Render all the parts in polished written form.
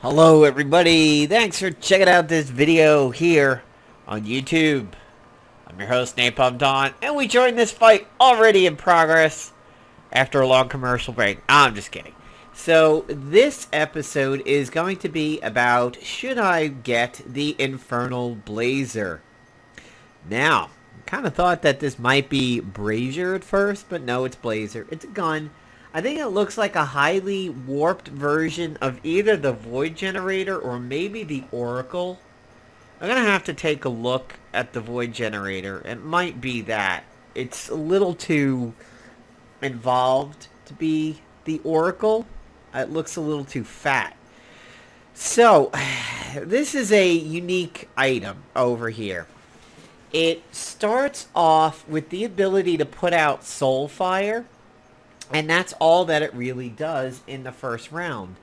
Hello everybody, thanks for checking out this video here on YouTube. I'm your host Baton, and we joined this fight already in progress after a long commercial break. I'm just kidding. So this episode is going to be about should I get the Infernal Blazer. Now, I kind of thought that this might be Brazier at first, but no, it's Blazer. It's a gun. I think it looks like a highly warped version of either the Void Generator or maybe the Oracle. I'm going to have to take a look at the Void Generator. It might be that. It's a little too involved to be the Oracle. It looks a little too fat. So, this is a unique item over here. It starts off with the ability to put out Soulfire. And that's all that it really does in the first round.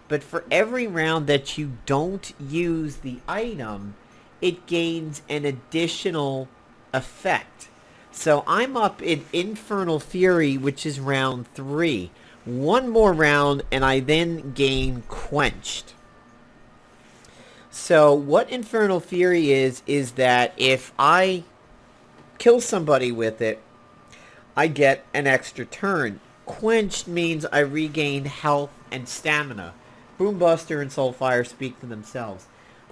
But for every round that you don't use the item, it gains an additional effect. So I'm up in Infernal Fury, which is round 3. One more round and I then gain Quenched. So what Infernal Fury is that if I kill somebody with it, I get an extra turn. Quenched means I regain health and stamina. Boombuster and Soulfire speak for themselves.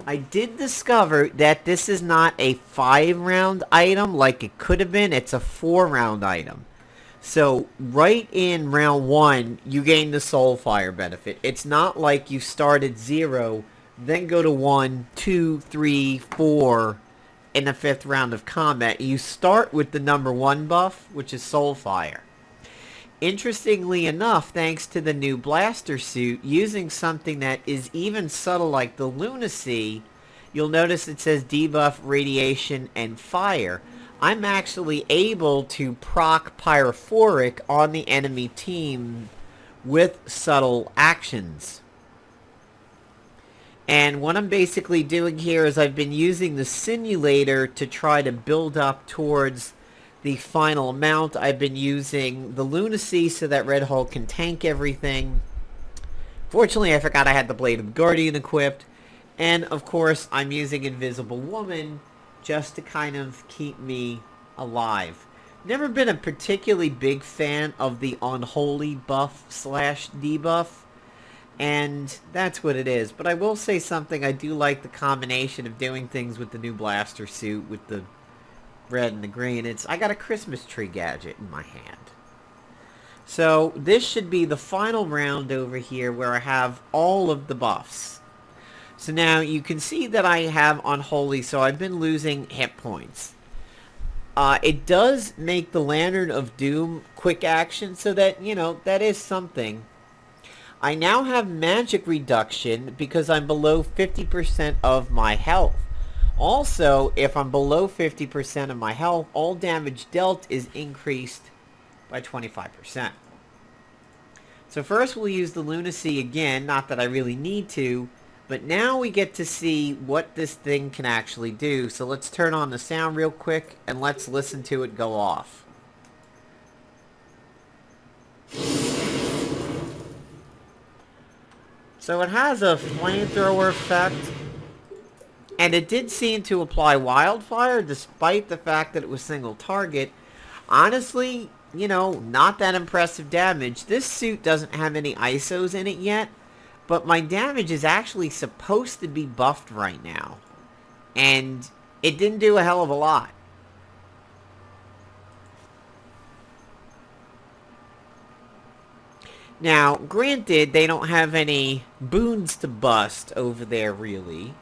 I did discover that this is not a 5-round item like it could have been. It's a 4-round item. So right in round 1, you gain the Soulfire benefit. It's not like you start at 0, then go to 1, 2, 3, 4 in the 5th round of combat. You start with the number 1 buff, which is Soulfire. Interestingly enough, thanks to the new blaster suit, using something that is even subtle like the lunacy, you'll notice it says debuff, radiation, and fire. I'm actually able to proc pyrophoric on the enemy team with subtle actions. And what I'm basically doing here is I've been using the simulator to try to build up towards the final amount. I've been using the lunacy so that Red Hulk can tank everything. Fortunately, I forgot I had the Blade of Guardian equipped. And, of course, I'm using Invisible Woman just to kind of keep me alive. Never been a particularly big fan of the Unholy buff / debuff. And that's what it is. But I will say something. I do like the combination of doing things with the new blaster suit with the red and the green. I got a Christmas tree gadget in my hand. So this should be the final round over here where I have all of the buffs. So now you can see that I have Unholy, so I've been losing hit points. It does make the Lantern of Doom quick action, so that, you know, that is something. I now have magic reduction because I'm below 50% of my health. Also, if I'm below 50% of my health, all damage dealt is increased by 25%. So first we'll use the lunacy again, not that I really need to, but now we get to see what this thing can actually do. So let's turn on the sound real quick and let's listen to it go off. So it has a flamethrower effect. And it did seem to apply Wildfire, despite the fact that it was single target. Honestly, you know, not that impressive damage. This suit doesn't have any ISOs in it yet, but my damage is actually supposed to be buffed right now. And it didn't do a hell of a lot. Now, granted, they don't have any boons to bust over there, really.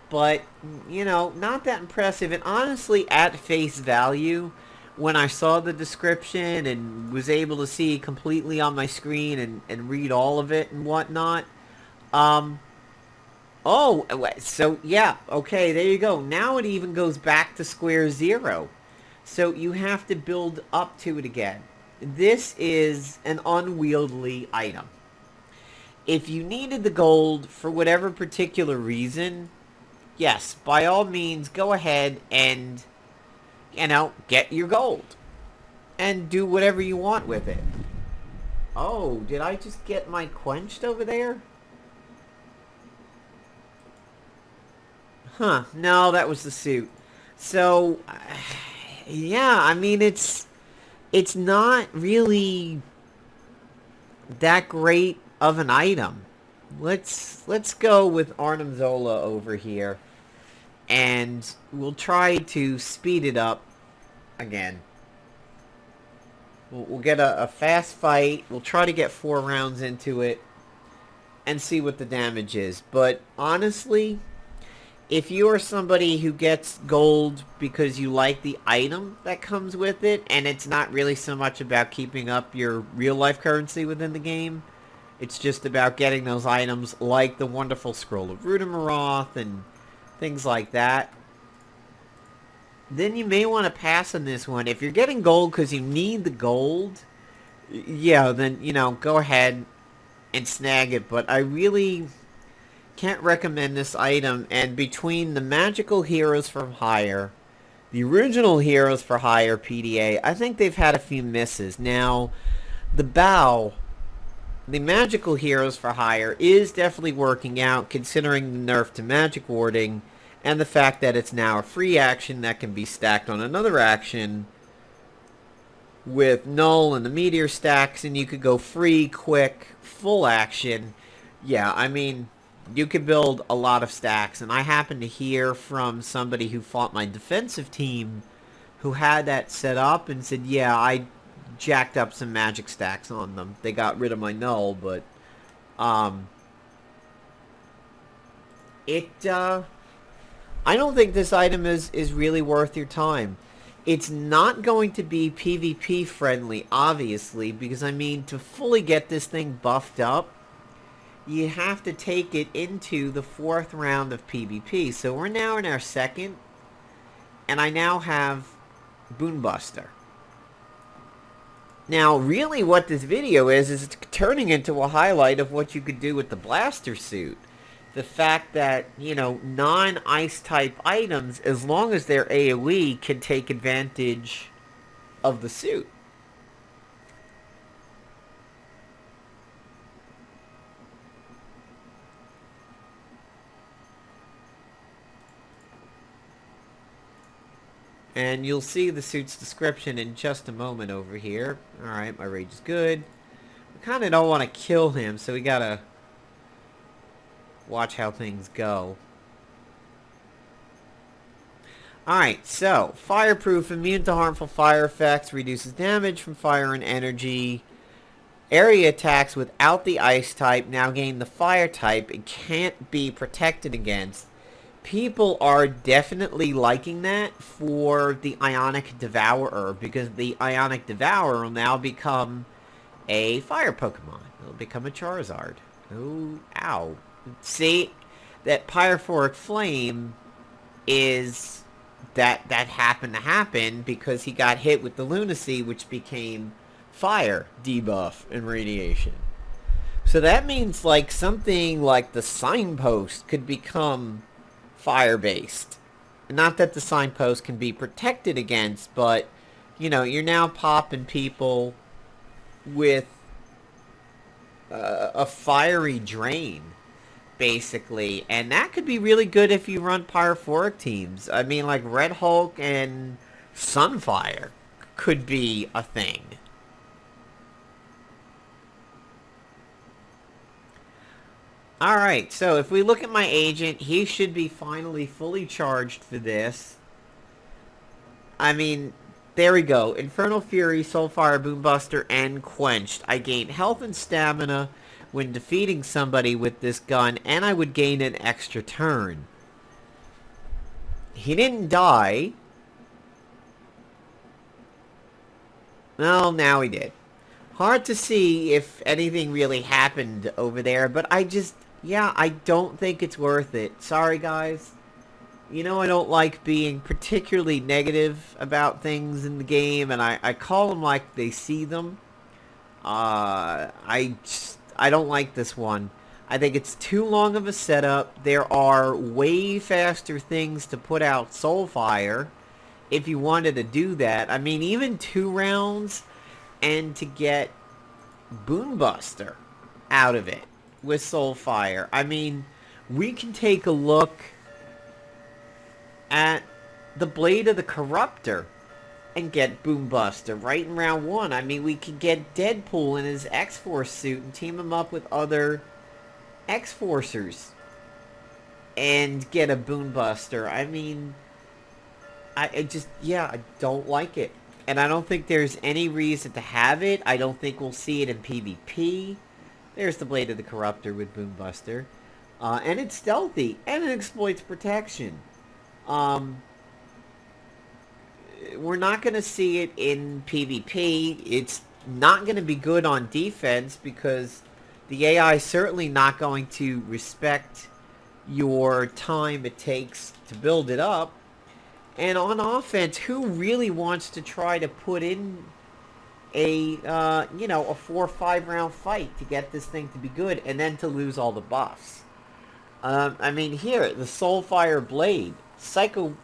But, you know, not that impressive. And honestly, at face value, when I saw the description and was able to see completely on my screen and read all of it and whatnot, so yeah, okay, there you go. Now it even goes back to square 0. So you have to build up to it again. This is an unwieldy item. If you needed the gold for whatever particular reason, yes, by all means, go ahead and, you know, get your gold. And do whatever you want with it. Oh, did I just get my quenched over there? Huh, no, that was the suit. So, yeah, I mean, it's not really that great of an item. Let's go with Arnim Zola over here, and we'll try to speed it up again. We'll get a fast fight. We'll try to get 4 rounds into it and see what the damage is. But honestly, if you are somebody who gets gold because you like the item that comes with it, and it's not really so much about keeping up your real-life currency within the game, it's just about getting those items like the wonderful Scroll of Rudamaroth and things like that, then you may want to pass on this one. If you're getting gold because you need the gold, yeah, then, go ahead and snag it. But I really can't recommend this item. And between the magical heroes from Hire, the original heroes for Hire PDA, I think they've had a few misses. Now, the bow, the magical heroes for Hire, is definitely working out considering the nerf to magic warding and the fact that it's now a free action that can be stacked on another action with Null and the Meteor stacks, and you could go free, quick, full action. Yeah, I mean, you could build a lot of stacks, and I happened to hear from somebody who fought my defensive team who had that set up and said, yeah, I jacked up some magic stacks on them. They got rid of my Null, but I don't think this item is really worth your time. It's not going to be PvP friendly, obviously, because, I mean, to fully get this thing buffed up, you have to take it into the 4th round of PvP. So we're now in our 2nd, and I now have Boonbuster. Now, really what this video is it's turning into a highlight of what you could do with the Blaster suit. The fact that, non-ice type items, as long as they're AoE, can take advantage of the suit. And you'll see the suit's description in just a moment over here. Alright, my rage is good. We kind of don't want to kill him, so we gotta watch how things go. Alright, so, fireproof, immune to harmful fire effects, reduces damage from fire and energy. Area attacks without the ice type now gain the fire type. It can't be protected against. People are definitely liking that for the Ionic Devourer, because the Ionic Devourer will now become a fire Pokemon. It'll become a Charizard. Oh, ow. See, that Pyrophoric Flame is... That happened to happen because he got hit with the Lunacy, which became fire debuff and radiation. So that means, like, something like the Signpost could become fire-based. Not that the Signpost can be protected against, but, you're now popping people with a fiery drain, basically. And that could be really good if you run Pyrophoric teams. I mean, like, Red Hulk and Sunfire could be a thing. Alright, so if we look at my agent, he should be finally fully charged for this. I mean, there we go. Infernal Fury, Soulfire, Boombuster, and Quenched. I gain health and stamina when defeating somebody with this gun, and I would gain an extra turn. He didn't die. Well, now he did. Hard to see if anything really happened over there, but I don't think it's worth it. Sorry, guys. I don't like being particularly negative about things in the game, and I call them like they see them. I don't like this one. I think it's too long of a setup. There are way faster things to put out Soulfire if you wanted to do that. I mean, even 2 rounds and to get Boonbuster out of it with Soulfire. I mean, we can take a look at the Blade of the Corruptor and get Boombuster right in round 1. I mean, we could get Deadpool in his X-Force suit and team him up with other X-Forcers and get a Boombuster. I mean, I don't like it. And I don't think there's any reason to have it. I don't think we'll see it in PvP. There's the Blade of the Corruptor with Boombuster. And it's stealthy, and it exploits protection. We're not going to see it in PvP. It's not going to be good on defense because the AI is certainly not going to respect your time it takes to build it up. And on offense, who really wants to try to put in a 4 or 5 round fight to get this thing to be good and then to lose all the buffs? I mean, here, the Soulfire Blade, Psychopyric,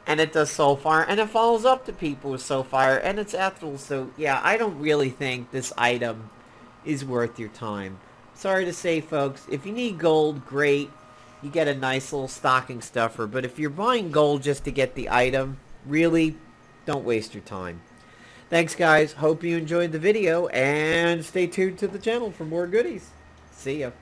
and it does Soulfire, and it follows up to people with Soulfire, and it's ethereal, so yeah, I don't really think this item is worth your time. Sorry to say, folks, if you need gold, great, you get a nice little stocking stuffer, but if you're buying gold just to get the item, really, don't waste your time. Thanks, guys. Hope you enjoyed the video, and stay tuned to the channel for more goodies. See ya.